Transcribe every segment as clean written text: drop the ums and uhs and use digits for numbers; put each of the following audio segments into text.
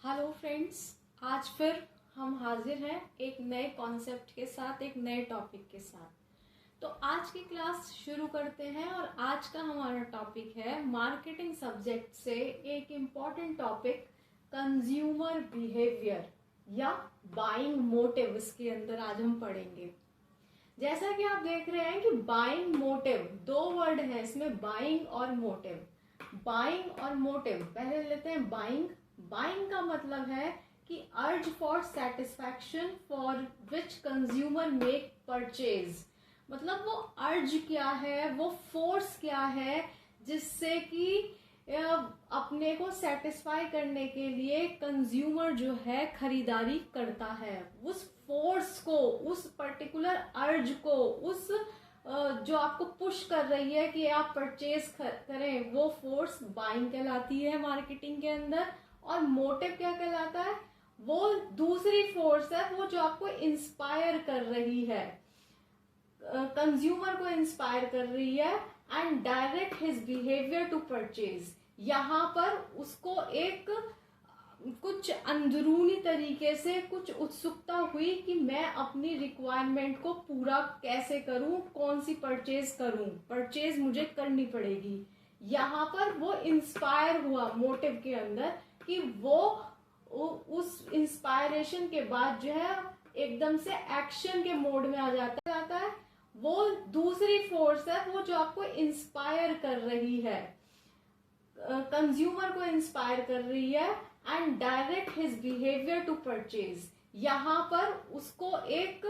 Hello friends, आज फिर हम हाजिर हैं एक नए कॉन्सेप्ट के साथ, एक नए टॉपिक के साथ। तो आज की क्लास शुरू करते हैं और आज का हमारा टॉपिक है मार्केटिंग सब्जेक्ट से एक इम्पॉर्टेंट टॉपिक कंज्यूमर बिहेवियर या बाइंग मोटिव। इसके अंदर आज हम पढ़ेंगे। जैसा कि आप देख रहे हैं कि बाइंग मोटिव, दो वर्ड है इसमें, बाइंग और मोटिव। बाइंग और मोटिव, पहले लेते हैं बाइंग। बाइंग का मतलब है कि urge for satisfaction for which consumer make purchase. मतलब वो अर्ज क्या है, वो फोर्स क्या है जिससे कि अपने को सेटिस्फाई करने के लिए कंज्यूमर जो है खरीदारी करता है। उस फोर्स को, उस पर्टिकुलर अर्ज को, उस जो आपको पुश कर रही है कि आप परचेज करें, वो फोर्स बाइंग कहलाती है मार्केटिंग के अंदर। और मोटिव क्या कहलाता है? वो दूसरी फोर्स है, वो जो आपको इंस्पायर कर रही है, कंज्यूमर को इंस्पायर कर रही है and direct his behaviour to purchase. यहाँ पर उसको एक कुछ अंदरूनी तरीके से कुछ उत्सुकता हुई कि मैं अपनी रिक्वायरमेंट को पूरा कैसे करूं, कौन सी परचेज करूं, परचेज मुझे करनी पड़ेगी। यहाँ पर वो इंस्पायर हुआ मोटिव के अंदर कि वो उस इंस्पायरेशन के बाद जो है एकदम से एक्शन के मोड में आ जाता है। वो दूसरी फोर्स है, वो जो आपको इंस्पायर कर रही है, कंज्यूमर को इंस्पायर कर रही है and direct his behaviour to purchase. यहाँ पर उसको एक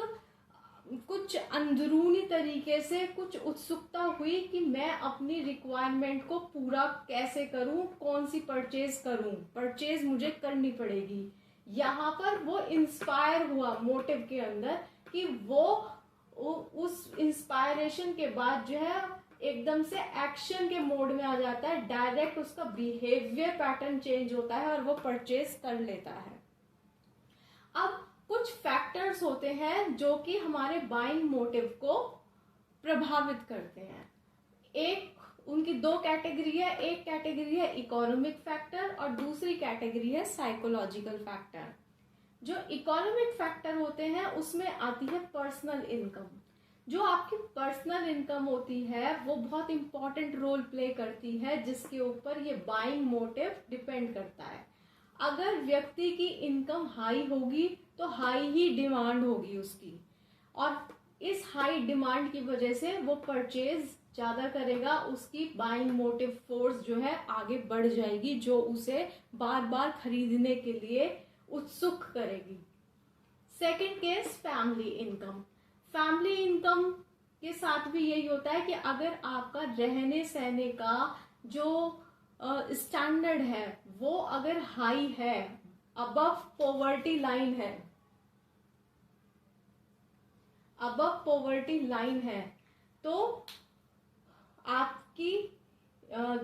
कुछ अंदरूनी तरीके से कुछ उत्सुकता हुई कि मैं अपनी रिक्वायरमेंट को पूरा कैसे करूं, कौन सी परचेज करूं, परचेज मुझे करनी पड़ेगी। यहाँ पर वो इंस्पायर हुआ मोटिव के अंदर कि वो उस इंस्पायरेशन के बाद जो है एकदम से एक्शन के मोड में आ जाता है, डायरेक्ट उसका बिहेवियर पैटर्न चेंज होता है और वो परचेज कर लेता है। अब कुछ फैक्टर्स होते हैं जो कि हमारे बाइंग मोटिव को प्रभावित करते हैं। एक उनकी दो कैटेगरी है, एक कैटेगरी है इकोनॉमिक फैक्टर और दूसरी कैटेगरी है साइकोलॉजिकल फैक्टर। जो इकोनॉमिक फैक्टर होते हैं उसमें आती है पर्सनल इनकम। जो आपकी पर्सनल इनकम होती है वो बहुत इंपॉर्टेंट रोल प्ले करती है, जिसके ऊपर ये बाइंग मोटिव डिपेंड करता है। अगर व्यक्ति की इनकम हाई होगी तो हाई ही डिमांड होगी उसकी, और इस हाई डिमांड की वजह से वो परचेज ज्यादा करेगा, उसकी बाइंग मोटिव फोर्स जो है आगे बढ़ जाएगी, जो उसे बार बार खरीदने के लिए उत्सुक करेगी। Second case, family income. Family income के साथ भी यही होता है कि अगर आपका रहने सहने का जो स्टैंडर्ड है वो अगर हाई है, अबव पॉवर्टी लाइन है, अबव पॉवर्टी लाइन है, तो आपकी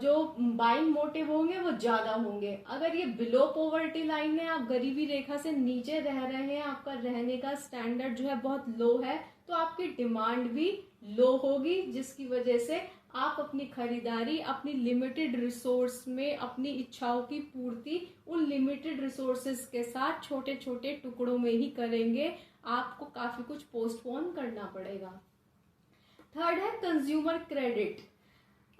जो बाइंग मोटिव होंगे वो ज्यादा होंगे। अगर ये बिलो पॉवर्टी लाइन है, आप गरीबी रेखा से नीचे रह रहे हैं, आपका रहने का स्टैंडर्ड जो है बहुत लो है, तो आपकी डिमांड भी लो होगी, जिसकी वजह से आप अपनी खरीदारी अपनी लिमिटेड रिसोर्स में अपनी इच्छाओं की पूर्ति उन लिमिटेड रिसोर्सेज के साथ छोटे छोटे टुकड़ों में ही करेंगे। आपको काफी कुछ पोस्टपोन करना पड़ेगा। थर्ड है कंज्यूमर क्रेडिट।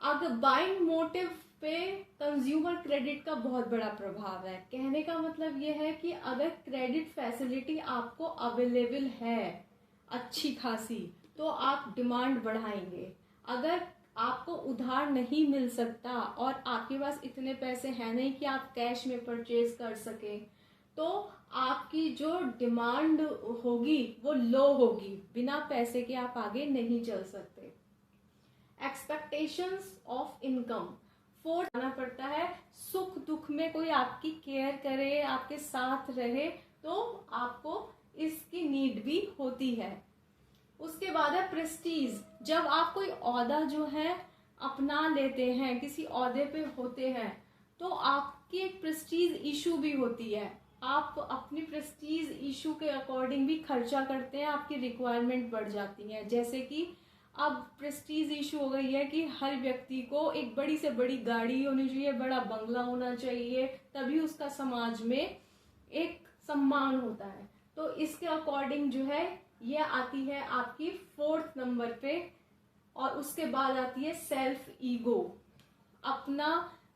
अगर बाइंग मोटिव पे कंज्यूमर क्रेडिट का बहुत बड़ा प्रभाव है। कहने का मतलब ये है कि अगर क्रेडिट फैसिलिटी आपको अवेलेबल है अच्छी खासी, तो आप डिमांड बढ़ाएंगे। अगर आपको उधार नहीं मिल सकता और आपके पास इतने पैसे हैं नहीं कि आप कैश में परचेज कर सके, तो आपकी जो डिमांड होगी वो लो होगी। बिना पैसे के आप आगे नहीं चल सकते। Expectations of income. फोर्स आना पड़ता है, सुख दुख में कोई आपकी केयर करे, आपके साथ रहे, तो आपको इसकी नीड भी होती है। उसके बाद है प्रेस्टीज। जब आप कोई ओहदा जो है अपना लेते हैं, किसी ओहदे पे होते हैं, तो आपकी एक प्रेस्टीज इशू भी होती है। आप अपनी प्रेस्टीज इशू के अकॉर्डिंग भी खर्चा करते हैं, आपकी रिक्वायरमेंट बढ़ जाती है। जैसे कि अब प्रेस्टीज इशू हो गई है कि हर व्यक्ति को एक बड़ी से बड़ी गाड़ी होनी चाहिए, बड़ा बंगला होना चाहिए, तभी उसका समाज में एक सम्मान होता है। तो इसके अकॉर्डिंग जो है ये आती है आपकी 4th नंबर पे। और उसके बाद आती है सेल्फ ईगो। अपना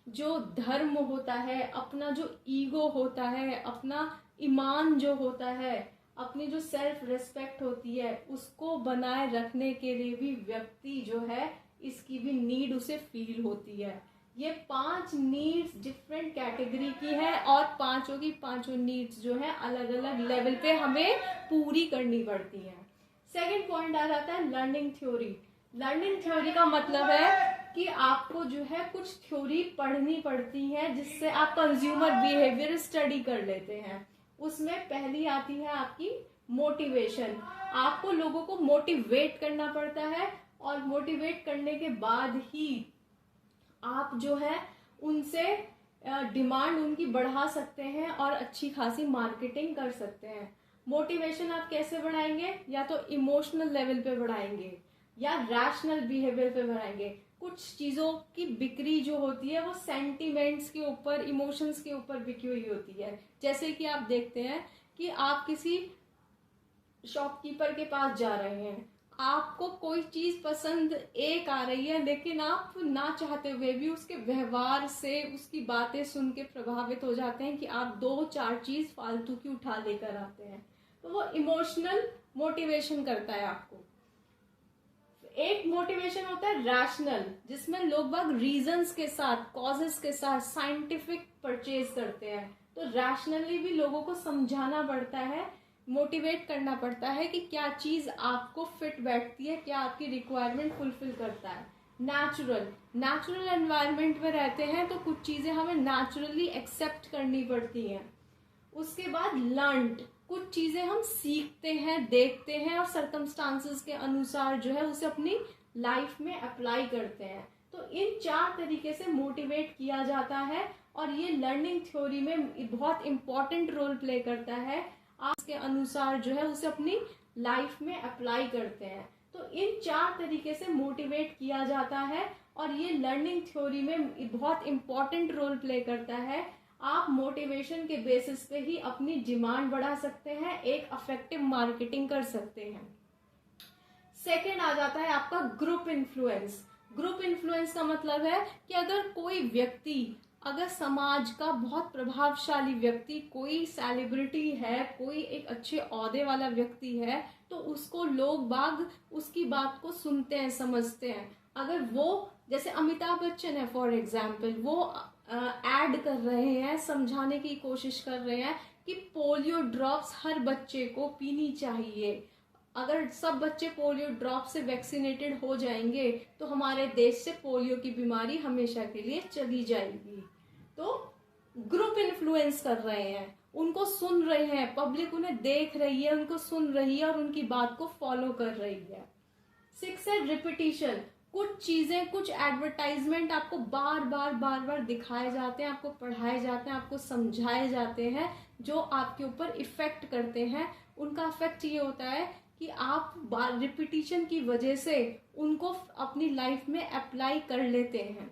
जो धर्म होता है, अपना जो ईगो होता है, अपना ईमान जो होता है, अपनी जो सेल्फ रिस्पेक्ट होती है, उसको बनाए रखने के लिए भी व्यक्ति जो है इसकी भी नीड उसे फील होती है। ये 5 नीड्स डिफरेंट कैटेगरी की है और पांचों की पांचों नीड्स जो है अलग अलग लेवल पे हमें पूरी करनी पड़ती है। सेकंड पॉइंट आ जाता है लर्निंग थ्योरी। लर्निंग थ्योरी का मतलब है कि आपको जो है कुछ थ्योरी पढ़नी पड़ती है जिससे आप कंज्यूमर बिहेवियर स्टडी कर लेते हैं। उसमें पहली आती है आपकी मोटिवेशन। आपको लोगों को मोटिवेट करना पड़ता है और मोटिवेट करने के बाद ही आप जो है उनसे डिमांड उनकी बढ़ा सकते हैं और अच्छी खासी मार्केटिंग कर सकते हैं। मोटिवेशन आप कैसे बढ़ाएंगे? या तो इमोशनल लेवल पे बढ़ाएंगे या रैशनल बिहेवियर पे बढ़ाएंगे। कुछ चीजों की बिक्री जो होती है वो सेंटिमेंट्स के ऊपर, इमोशंस के ऊपर बिकी हुई होती है। जैसे कि आप देखते हैं कि आप किसी शॉपकीपर के पास जा रहे हैं, आपको कोई चीज पसंद एक आ रही है, लेकिन आप ना चाहते हुए भी उसके व्यवहार से, उसकी बातें सुन के प्रभावित हो जाते हैं कि आप 2-4 चीज फालतू की उठा लेकर आते हैं। तो वो इमोशनल मोटिवेशन करता है आपको। एक मोटिवेशन होता है रैशनल, जिसमें लोग बाग रीजंस के साथ, कॉजेस के साथ साइंटिफिक परचेज करते हैं। तो रैशनली भी लोगों को समझाना पड़ता है, मोटिवेट करना पड़ता है कि क्या चीज आपको फिट बैठती है, क्या आपकी रिक्वायरमेंट फुलफिल करता है। नेचुरल एनवायरनमेंट में रहते हैं तो कुछ चीजें हमें नेचुरली एक्सेप्ट करनी पड़ती हैं। उसके बाद लर्न्ड, कुछ चीजें हम सीखते हैं, देखते हैं और सर्कमस्टांसेस के अनुसार जो है उसे अपनी लाइफ में अप्लाई करते हैं। तो इन 4 तरीके से मोटिवेट किया जाता है और ये लर्निंग थ्योरी में बहुत इंपॉर्टेंट रोल प्ले करता है। आप इसके अनुसार जो है उसे अपनी लाइफ में अप्लाई करते हैं। तो इन 4 तरीके से मोटिवेट किया जाता है और ये लर्निंग थ्योरी में बहुत इंपॉर्टेंट रोल प्ले करता है। आप मोटिवेशन के बेसिस पे ही अपनी डिमांड बढ़ा सकते हैं, एक अफेक्टिव मार्केटिंग कर सकते हैं। सेकंड आ जाता है आपका ग्रुप इन्फ्लुएंस। ग्रुप इन्फ्लुएंस का मतलब है कि अगर कोई व्यक्ति, अगर समाज का बहुत प्रभावशाली व्यक्ति, कोई सेलिब्रिटी है, कोई एक अच्छे ओहदे वाला व्यक्ति है, तो उसको लोग बाग उसकी बात को सुनते हैं, समझते हैं। अगर वो, जैसे अमिताभ बच्चन है फॉर एग्जाम्पल, वो ऐड कर रहे हैं, समझाने की कोशिश कर रहे हैं कि पोलियो ड्रॉप्स हर बच्चे को पीनी चाहिए। अगर सब बच्चे पोलियो ड्रॉप से वैक्सीनेटेड हो जाएंगे तो हमारे देश से पोलियो की बीमारी हमेशा के लिए चली जाएगी। तो ग्रुप इन्फ्लुएंस कर रहे हैं, उनको सुन रहे हैं, पब्लिक उन्हें देख रही है, उनको सुन रही है और उनकी बात को फॉलो कर रही है। 6 है रिपीटिशन। कुछ चीजें, कुछ एडवर्टाइजमेंट आपको बार बार दिखाए जाते हैं, आपको पढ़ाए जाते हैं, आपको समझाए जाते हैं, जो आपके ऊपर इफेक्ट करते हैं। उनका इफेक्ट ये होता है कि आप रिपीटिशन की वजह से उनको अपनी लाइफ में अप्लाई कर लेते हैं।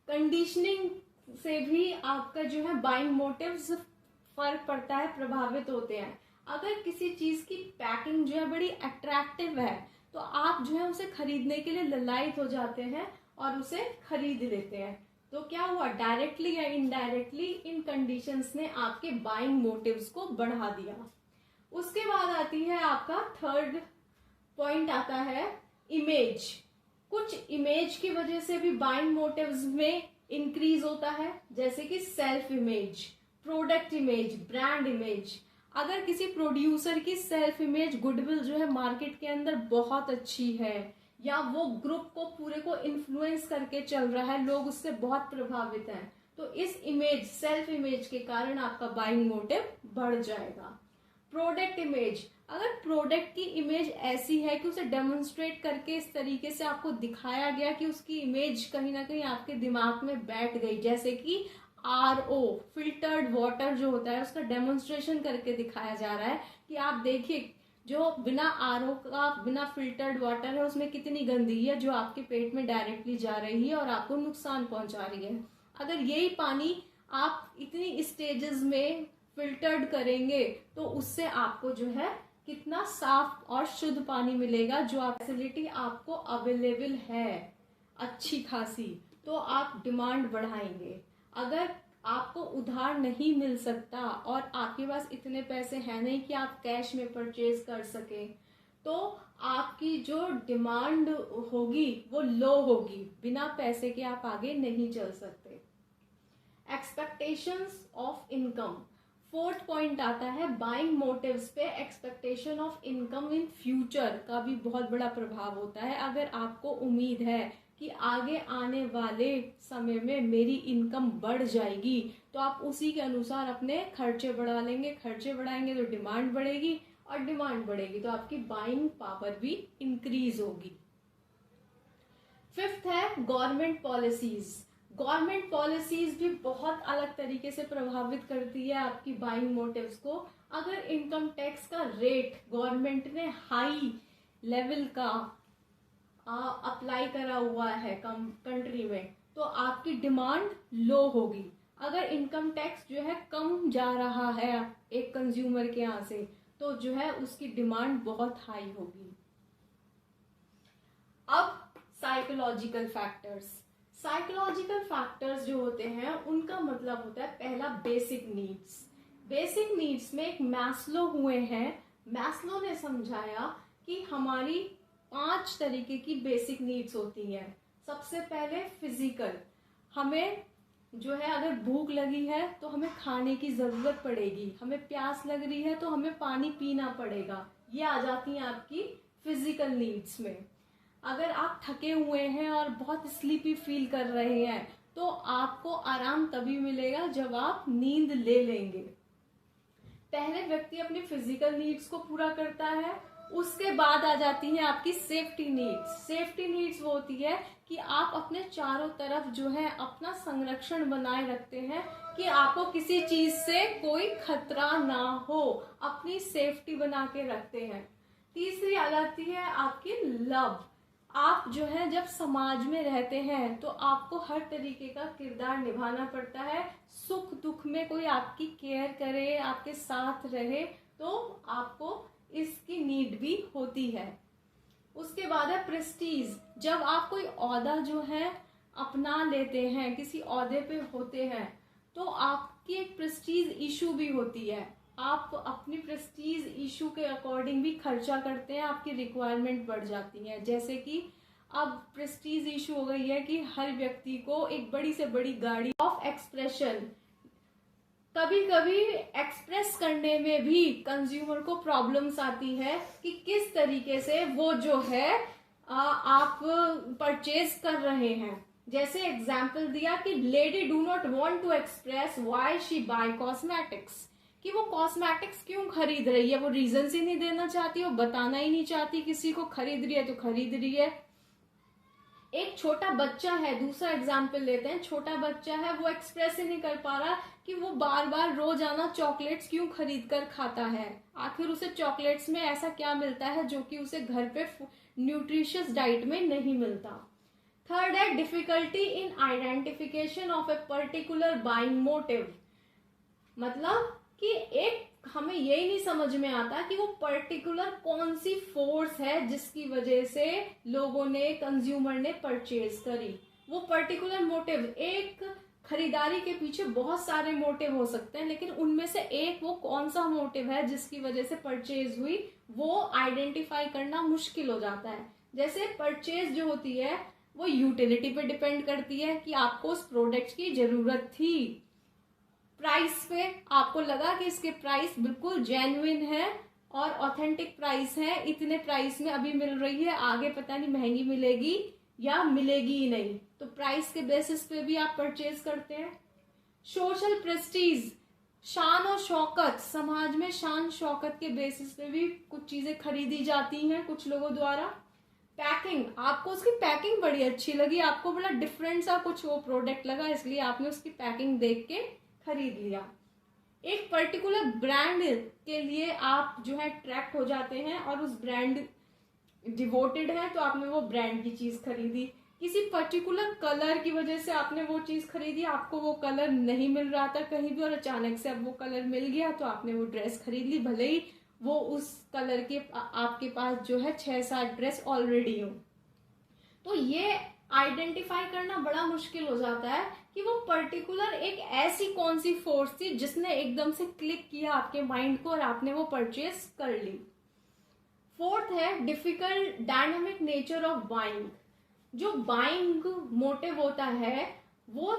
कंडीशनिंग से भी आपका जो है बाइंग मोटिव्स फर्क पड़ता है, प्रभावित होते हैं। अगर किसी चीज की पैकिंग जो है बड़ी अट्रैक्टिव है तो आप जो है उसे खरीदने के लिए ललायत हो जाते हैं और उसे खरीद लेते हैं। तो क्या हुआ, डायरेक्टली या इनडायरेक्टली इन कंडीशंस ने आपके बाइंग मोटिव्स को बढ़ा दिया। उसके बाद आती है आपका थर्ड पॉइंट आता है इमेज। कुछ इमेज की वजह से भी बाइंग मोटिव्स में इंक्रीज होता है, जैसे कि self image, product image, brand image. अगर किसी प्रोड्यूसर की सेल्फ इमेज, गुडविल जो है मार्केट के अंदर बहुत अच्छी है, या वो ग्रुप को पूरे को इन्फ्लुएंस करके चल रहा है, लोग उससे बहुत प्रभावित हैं, तो इस इमेज, सेल्फ इमेज के कारण आपका बाइंग मोटिव बढ़ जाएगा। प्रोडक्ट इमेज, अगर प्रोडक्ट की इमेज ऐसी है कि उसे डेमोन्स्ट्रेट करके इस तरीके से आपको दिखाया गया कि उसकी इमेज कहीं ना कहीं आपके दिमाग में बैठ गई, जैसे कि RO फिल्टर्ड वाटर जो होता है उसका डेमोन्स्ट्रेशन करके दिखाया जा रहा है कि आप देखिए जो बिना RO का, बिना फिल्टर्ड वाटर है उसमें कितनी गंदगी है जो आपके पेट में डायरेक्टली जा रही है और आपको नुकसान पहुंचा रही है। अगर यही पानी आप इतनी स्टेजेस में फिल्टर्ड करेंगे तो उससे आपको जो है कितना साफ और शुद्ध पानी मिलेगा, जो आप फैसिलिटी आपको अवेलेबल है अच्छी खासी, तो आप डिमांड बढ़ाएंगे। अगर आपको उधार नहीं मिल सकता और आपके पास इतने पैसे हैं नहीं कि आप कैश में परचेज कर सकें, तो आपकी जो डिमांड होगी वो लो होगी, बिना पैसे के आप आगे नहीं चल सकते। Expectations of income, fourth point आता है बाइंग मोटिव्स पे expectation of income in future का भी बहुत बड़ा प्रभाव होता है। अगर आपको उम्मीद है कि आगे आने वाले समय में मेरी इनकम बढ़ जाएगी, तो आप उसी के अनुसार अपने खर्चे बढ़ा लेंगे, खर्चे बढ़ाएंगे तो डिमांड बढ़ेगी, और डिमांड बढ़ेगी तो आपकी बाइंग पावर भी इंक्रीज होगी। फिफ्थ है गवर्नमेंट पॉलिसीज। गवर्नमेंट पॉलिसीज भी बहुत अलग तरीके से प्रभावित करती है आपकी बाइंग मोटिव्स को। अगर इनकम टैक्स का रेट गवर्नमेंट ने हाई लेवल का अप्लाई करा हुआ है कंट्री में, तो आपकी डिमांड लो होगी। अगर इनकम टैक्स जो है कम जा रहा है एक कंज्यूमर के यहाँ से, तो जो है उसकी डिमांड बहुत हाई होगी। अब साइकोलॉजिकल फैक्टर्स। साइकोलॉजिकल फैक्टर्स जो होते हैं उनका मतलब होता है पहला बेसिक नीड्स। बेसिक नीड्स में एक मैस्लो हुए हैं। मैस्लो ने समझाया कि हमारी 5 तरीके की बेसिक नीड्स होती हैं। सबसे पहले फिजिकल, हमें जो है अगर भूख लगी है तो हमें खाने की ज़रूरत पड़ेगी, हमें प्यास लग रही है तो हमें पानी पीना पड़ेगा, ये आ जाती हैं आपकी फिजिकल नीड्स में। अगर आप थके हुए हैं और बहुत स्लीपी फील कर रहे हैं, तो आपको आराम तभी मिलेगा जब आप नींद ले लेंगे। पहले व्यक्ति अपनी फिजिकल नीड्स को पूरा करता है, उसके बाद आ जाती है आपकी सेफ्टी नीड्स। सेफ्टी नीड्स वो होती है कि आप अपने चारों तरफ जो है अपना संरक्षण बनाए रखते हैं कि आपको किसी चीज से कोई खतरा ना हो, अपनी सेफ्टी बना के रखते हैं। तीसरी आ जाती है आपकी लव। आप जो है जब समाज में रहते हैं तो आपको हर तरीके का किरदार निभाना पड़ता है। सुख दुख में कोई आपकी केयर करे, आपके साथ रहे, तो आपको इसकी नीड भी होती है। उसके बाद है प्रेस्टीज। जब आप कोई ओहदा जो है अपना लेते हैं, किसी ओहदे पे होते हैं, तो आपकी एक प्रेस्टीज इशू भी होती है। आप अपनी प्रेस्टीज इशू के अकॉर्डिंग भी खर्चा करते हैं, आपकी रिक्वायरमेंट बढ़ जाती है। जैसे कि अब प्रेस्टीज इशू हो गई है कि हर व्यक्ति को एक बड़ी से बड़ी गाड़ी ऑफ एक्सप्रेशन, कभी कभी एक्सप्रेस करने में भी कंज्यूमर को प्रॉब्लम्स आती है कि किस तरीके से वो जो है आप परचेज कर रहे हैं। जैसे एग्जाम्पल दिया कि lady do not want to express why she buy cosmetics, कि वो कॉस्मेटिक्स क्यों खरीद रही है, वो रीजन ही नहीं देना चाहती, वो बताना ही नहीं चाहती किसी को, खरीद रही है तो खरीद रही है। एक छोटा बच्चा है, दूसरा एग्जाम्पल लेते हैं, छोटा बच्चा है, वो एक्सप्रेस ही नहीं कर पा रहा कि वो बार बार रोजाना चॉकलेट्स क्यों खरीद कर खाता है। आखिर उसे चॉकलेट्स में ऐसा क्या मिलता है जो कि उसे घर पे न्यूट्रिशियस डाइट में नहीं मिलता। थर्ड है difficulty in identification of a particular buying motive. मतलब कि एक हमें यही नहीं समझ में आता कि वो पर्टिकुलर कौन सी फोर्स है जिसकी वजह से लोगों ने, कंज्यूमर ने परचेज करी। वो पर्टिकुलर मोटिव, एक खरीदारी के पीछे बहुत सारे मोटिव हो सकते हैं, लेकिन उनमें से एक वो कौन सा मोटिव है जिसकी वजह से परचेज हुई, वो आइडेंटिफाई करना मुश्किल हो जाता है। जैसे परचेज जो होती है वो यूटिलिटी पे डिपेंड करती है कि आपको उस प्रोडक्ट की जरूरत थी। प्राइस पे आपको लगा कि इसके प्राइस बिल्कुल जेन्युइन है और ऑथेंटिक प्राइस है, इतने प्राइस में अभी मिल रही है, आगे पता नहीं महंगी मिलेगी या मिलेगी ही नहीं, तो प्राइस के बेसिस पे भी आप परचेज करते हैं। सोशल प्रेस्टीज, शान और शौकत, समाज में शान शौकत के बेसिस पे भी कुछ चीजें खरीदी जाती हैं कुछ लोगों द्वारा। पैकिंग, आपको उसकी पैकिंग बड़ी अच्छी लगी, आपको बड़ा डिफरेंट सा कुछ वो प्रोडक्ट लगा, इसलिए आपने उसकी पैकिंग देख के खरीद लिया। एक पर्टिकुलर ब्रांड के लिए आप जो है अट्रैक्ट हो जाते हैं और उस ब्रांड डिवोटेड है, तो आपने वो ब्रांड की चीज खरीदी। किसी पर्टिकुलर कलर की वजह से आपने वो चीज खरीदी, आपको वो कलर नहीं मिल रहा था कहीं भी और अचानक से अब वो कलर मिल गया तो आपने वो ड्रेस खरीद ली, भले ही वो उस कलर के आपके पास जो है 6-7 ड्रेस ऑलरेडी हो। तो ये आइडेंटिफाई करना बड़ा मुश्किल हो जाता है कि वो पर्टिकुलर एक ऐसी कौन सी फोर्स थी जिसने एकदम से क्लिक किया आपके माइंड को और आपने वो परचेज कर ली। फोर्थ है difficult dynamic nature of buying. जो बाइंग मोटिव होता है वो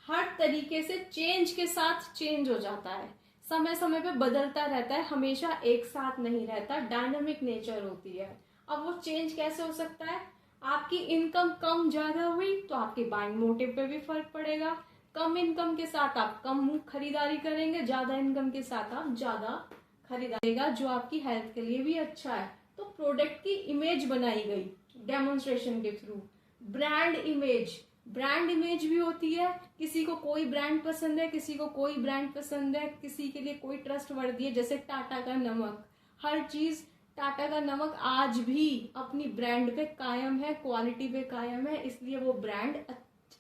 हर तरीके से चेंज के साथ चेंज हो जाता है, समय समय पे बदलता रहता है, हमेशा एक साथ नहीं रहता, डायनामिक नेचर होती है। अब वो चेंज कैसे हो सकता है? आपकी इनकम कम ज्यादा हुई तो आपके बाइंग मोटिव पे भी फर्क पड़ेगा। कम इनकम के साथ आप कम खरीदारी करेंगे, ज्यादा इनकम के साथ आप ज्यादा खरीदारीगा, जो आपकी हेल्थ के लिए भी अच्छा है। तो प्रोडक्ट की इमेज बनाई गई डेमोन्स्ट्रेशन के through. Brand image, brand image भी होती है, किसी को कोई ब्रांड पसंद है, किसी को कोई ब्रांड पसंद है, किसी के लिए कोई ट्रस्ट वर्दी है। जैसे टाटा का नमक, हर चीज, टाटा का नमक आज भी अपनी ब्रांड पे कायम है, क्वालिटी पे कायम है, इसलिए वो ब्रांड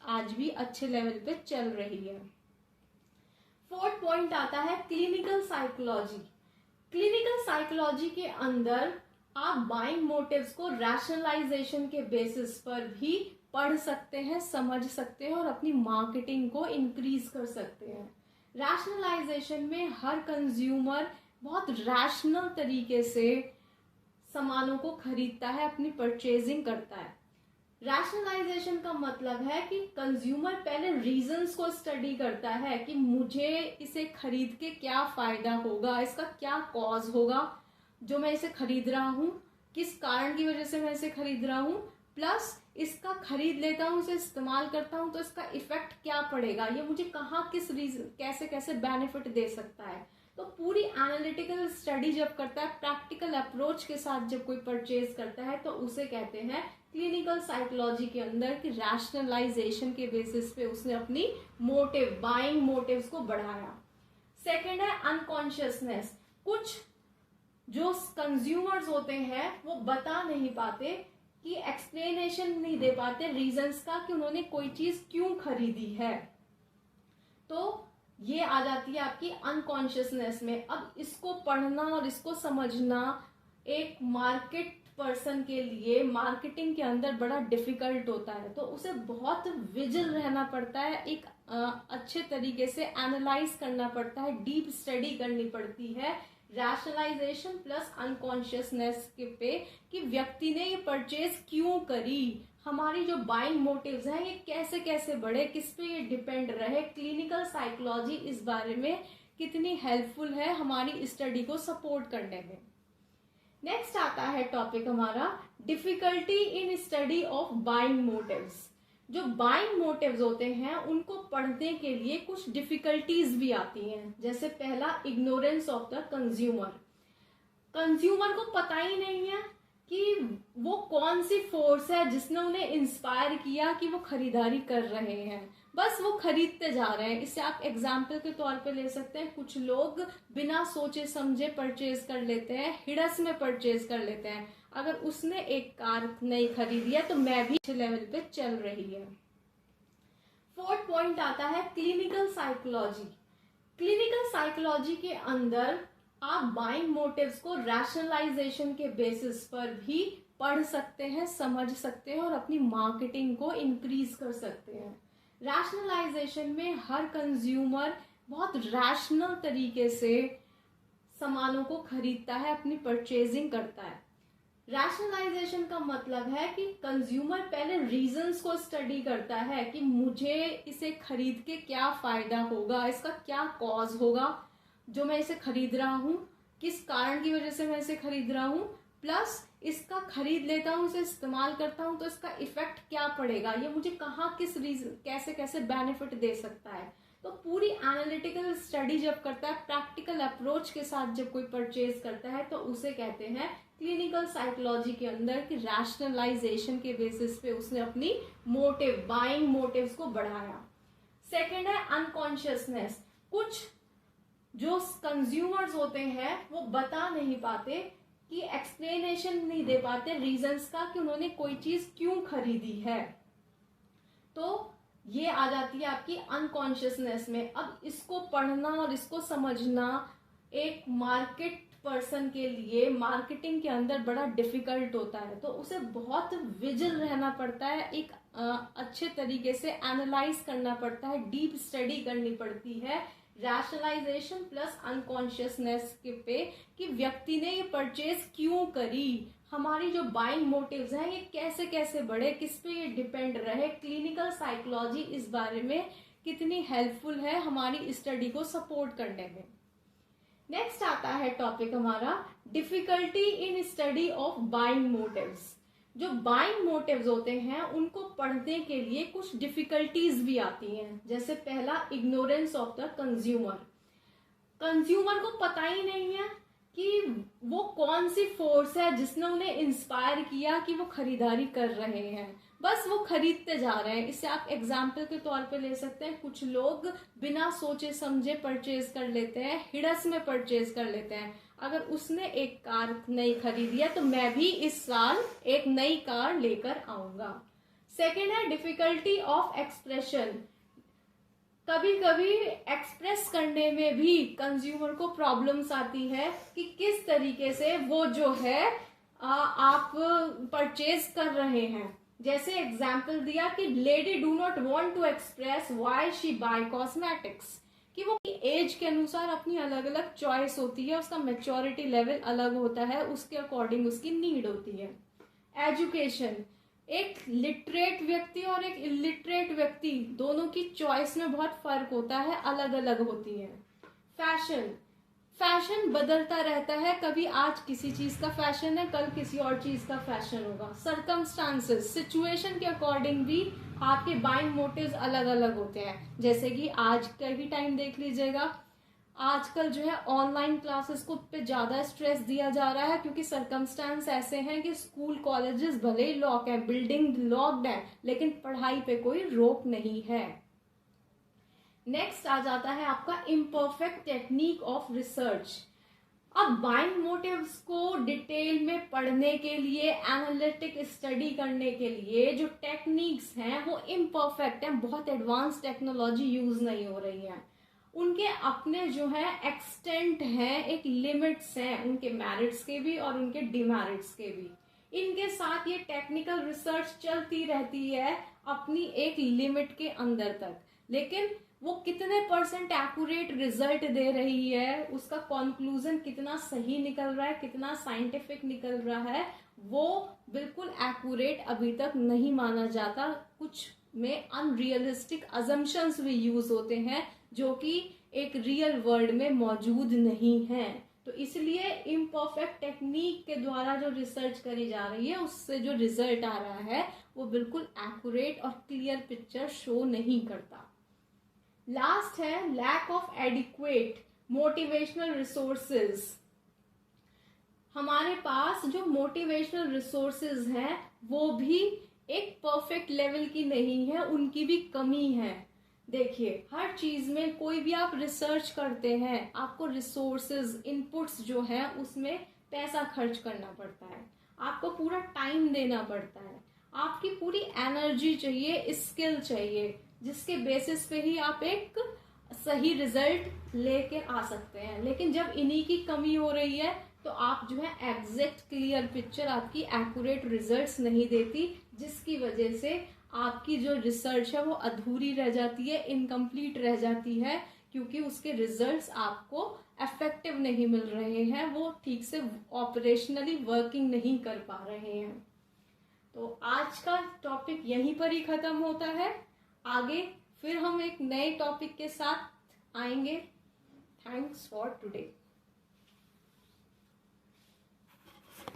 आज भी अच्छे लेवल पे चल रही है। फोर्थ पॉइंट आता है क्लिनिकल साइकोलॉजी। क्लिनिकल साइकोलॉजी के अंदर आप बाइंग मोटिव्स को रैशनलाइजेशन के बेसिस पर भी पढ़ सकते हैं, समझ सकते हैं और अपनी मार्केटिंग को इंक्रीज कर सकते हैं। रैशनलाइजेशन में हर कंज्यूमर बहुत रैशनल तरीके से सामानों को खरीदता है, अपनी परचेजिंग करता है। रैशनलाइजेशन का मतलब है कि कंज्यूमर पहले रीजंस को स्टडी करता है कि मुझे इसे खरीद के क्या फायदा होगा, इसका क्या कॉज होगा जो मैं इसे खरीद रहा हूँ, किस कारण की वजह से मैं इसे खरीद रहा हूँ, प्लस इसका खरीद लेता हूँ, इसे इस्तेमाल करता हूँ तो इसका इफेक्ट क्या पड़ेगा, ये मुझे कहाँ किस रीजन कैसे कैसे बेनिफिट दे सकता है। तो पूरी एनालिटिकल स्टडी जब करता है, प्रैक्टिकल अप्रोच के साथ जब कोई परचेज करता है तो उसे कहते हैं क्लिनिकल साइकोलॉजी के अंदर कि रैशनलाइजेशन के बेसिस पे उसने अपनी मोटिव, बाइंग मोटिव्स को बढ़ाया। सेकंड है अनकॉन्शियसनेस। कुछ जो कंज्यूमर्स होते हैं वो बता नहीं पाते कि एक्सप्लेनेशन नहीं दे पाते रीजंस का कि उन्होंने कोई चीज क्यों खरीदी है, तो ये आ जाती है आपकी अनकॉन्शियसनेस में। अब इसको पढ़ना और इसको समझना एक मार्केट पर्सन के लिए मार्केटिंग के अंदर बड़ा डिफिकल्ट होता है, तो उसे बहुत विजिल रहना पड़ता है, एक अच्छे तरीके से एनालाइज करना पड़ता है, डीप स्टडी करनी पड़ती है रैशनलाइजेशन प्लस अनकॉन्शियसनेस के पे कि व्यक्ति ने ये परचेज क्यों करी, हमारी जो बाइंग मोटिव्स हैं ये कैसे कैसे बढ़े, किस पे ये डिपेंड रहे। क्लिनिकल साइकोलॉजी इस बारे में कितनी हेल्पफुल है हमारी स्टडी को सपोर्ट करने में। नेक्स्ट आता है टॉपिक हमारा difficulty in study of buying motives. जो बाइंग मोटिव्स होते हैं उनको पढ़ने के लिए कुछ डिफिकल्टीज भी आती हैं। जैसे पहला, ignorance of the consumer. Consumer को पता ही नहीं है कि वो कौन सी फोर्स है जिसने उन्हें इंस्पायर किया कि वो खरीदारी कर रहे हैं, बस वो खरीदते जा रहे हैं। इसे आप एग्जाम्पल के तौर पे ले सकते हैं, कुछ लोग बिना सोचे समझे परचेज कर लेते हैं, हिड़स में परचेज कर लेते हैं। अगर उसने एक कार नहीं खरीदी है तो मैं भी अच्छे लेवल पे चल रही है। फोर्थ पॉइंट आता है क्लिनिकल साइकोलॉजी। क्लिनिकल साइकोलॉजी के अंदर आप बाइंग मोटिव्स को रैशनलाइजेशन के बेसिस पर भी पढ़ सकते हैं, समझ सकते हैं और अपनी मार्केटिंग को इंक्रीज कर सकते हैं। रैशनलाइजेशन में हर कंज्यूमर बहुत रैशनल तरीके से सामानों को खरीदता है, अपनी परचेजिंग करता है। रैशनलाइजेशन का मतलब है कि कंज्यूमर पहले रीजंस को स्टडी करता है कि मुझे इसे खरीद के क्या फायदा होगा, इसका क्या कॉज होगा जो मैं इसे खरीद रहा हूँ, किस कारण की वजह से मैं इसे खरीद रहा हूँ, प्लस इसका खरीद लेता हूँ, इसे इस्तेमाल करता हूँ तो इसका इफेक्ट क्या पड़ेगा, ये मुझे कहाँ किस रीजन कैसे कैसे बेनिफिट दे सकता है। तो पूरी एनालिटिकल स्टडी जब करता है, प्रैक्टिकल अप्रोच के साथ जब कोई परचेज करता है तो उसे कहते हैं क्लिनिकल साइकोलॉजी के अंदर कि रैशनलाइजेशन के बेसिस पे उसने अपनी मोटिव, बाइंग मोटिव्स को बढ़ाया। सेकंड है अनकॉन्शियसनेस। कुछ जो कंज्यूमर्स होते हैं वो बता नहीं पाते कि एक्सप्लेनेशन नहीं दे पाते रीजंस का कि उन्होंने कोई चीज क्यों खरीदी है। तो ये आ जाती है आपकी अनकॉन्शियसनेस में। अब इसको पढ़ना और इसको समझना एक मार्केट पर्सन के लिए मार्केटिंग के अंदर बड़ा डिफिकल्ट होता है, तो उसे बहुत विजिल रहना पड़ता है, एक अच्छे तरीके से एनालाइज करना पड़ता है, डीप स्टडी करनी पड़ती है रैशनलाइजेशन प्लस अनकॉन्शियसनेस के पे कि व्यक्ति ने ये परचेज क्यों करी, हमारी जो बाइंग मोटिव्स हैं ये कैसे कैसे बढ़े, किस पे ये डिपेंड रहे। क्लिनिकल साइकोलॉजी इस बारे में कितनी हेल्पफुल है हमारी स्टडी को सपोर्ट करने में। नेक्स्ट आता है टॉपिक हमारा difficulty in study of buying motives. जो बाइंग मोटिव्स होते हैं उनको पढ़ने के लिए कुछ डिफिकल्टीज भी आती हैं। जैसे पहला, ignorance of the consumer. Consumer को पता ही नहीं है कि वो कौन सी फोर्स है जिसने उन्हें इंस्पायर किया कि वो खरीदारी कर रहे हैं, बस वो खरीदते जा रहे हैं। इससे आप एग्जाम्पल के तौर पे ले सकते हैं, कुछ लोग बिना सोचे समझे परचेज कर लेते हैं, हिड़स में परचेज कर लेते हैं। अगर उसने एक कार नई खरीदी है तो मैं भी इस साल एक नई कार लेकर आऊंगा। सेकेंड है डिफिकल्टी ऑफ एक्सप्रेशन। कभी कभी एक्सप्रेस करने में भी कंज्यूमर को प्रॉब्लम्स आती है कि किस तरीके से वो जो है आप परचेज कर रहे हैं। जैसे एग्जाम्पल दिया कि lady do not want to express why she buy cosmetics, कि वो एज के अनुसार अपनी अलग अलग चॉइस होती है, उसका मैच्योरिटी लेवल अलग होता है, उसके अकॉर्डिंग उसकी नीड होती है। एजुकेशन, एक लिटरेट व्यक्ति और एक इलिटरेट व्यक्ति दोनों की चॉइस में बहुत फर्क होता है, अलग अलग होती है। फैशन, फैशन बदलता रहता है, कभी आज किसी चीज का फैशन है, कल किसी और चीज का फैशन होगा। सर्कमस्टांसेस, सिचुएशन के अकॉर्डिंग भी आपके बाइंग मोटिव्स अलग अलग होते हैं। जैसे कि आज का ही टाइम देख लीजिएगा, आजकल जो है ऑनलाइन क्लासेस को पे ज्यादा स्ट्रेस दिया जा रहा है क्योंकि सर्कमस्टांस ऐसे हैं कि स्कूल कॉलेजेस भले ही लॉक है, बिल्डिंग लॉक्ड है, लेकिन पढ़ाई पे कोई रोक नहीं है। नेक्स्ट आ जाता है आपका इम्परफेक्ट टेक्निक ऑफ रिसर्च। अब बाइंग मोटिव्स को डिटेल में पढ़ने के लिए, एनालिटिक स्टडी करने के लिए जो टेक्निक्स हैं वो इम्परफेक्ट हैं, बहुत एडवांस टेक्नोलॉजी यूज नहीं हो रही है। उनके अपने जो है एक्सटेंट हैं, एक लिमिट्स हैं, उनके मेरिट्स के भी और उनके डिमेरिट्स के भी। इनके साथ ये टेक्निकल रिसर्च चलती रहती है अपनी एक लिमिट के अंदर तक, लेकिन वो कितने परसेंट एक्यूरेट रिजल्ट दे रही है, उसका कंक्लूजन कितना सही निकल रहा है, कितना साइंटिफिक निकल रहा है, वो बिल्कुल एक्यूरेट अभी तक नहीं माना जाता। कुछ में अनरियलिस्टिक अजम्पशंस भी यूज होते हैं जो कि एक रियल वर्ल्ड में मौजूद नहीं है। तो इसलिए इम्परफेक्ट टेक्निक के द्वारा जो रिसर्च करी जा रही है उससे जो रिजल्ट आ रहा है वो बिल्कुल एक्यूरेट और क्लियर पिक्चर शो नहीं करता। लास्ट है lack of adequate motivational resources. हमारे पास जो मोटिवेशनल रिसोर्सेज हैं वो भी एक परफेक्ट लेवल की नहीं है, उनकी भी कमी है। देखिए, हर चीज में कोई भी आप रिसर्च करते हैं, आपको रिसोर्सेज इनपुट्स जो है उसमें पैसा खर्च करना पड़ता है, आपको पूरा टाइम देना पड़ता है, आपकी पूरी एनर्जी चाहिए, स्किल चाहिए, जिसके बेसिस पे ही आप एक सही रिजल्ट लेके आ सकते हैं। लेकिन जब इन्हीं की कमी हो रही है तो आप जो है एग्जैक्ट क्लियर पिक्चर, आपकी एक्यूरेट रिजल्ट्स नहीं देती, जिसकी वजह से आपकी जो रिसर्च है वो अधूरी रह जाती है, इनकम्प्लीट रह जाती है, क्योंकि उसके रिजल्ट्स आपको इफेक्टिव नहीं मिल रहे हैं, वो ठीक से ऑपरेशनली वर्किंग नहीं कर पा रहे हैं। तो आज का टॉपिक यहीं पर ही खत्म होता है। आगे फिर हम एक नए टॉपिक के साथ आएंगे। Thanks for today.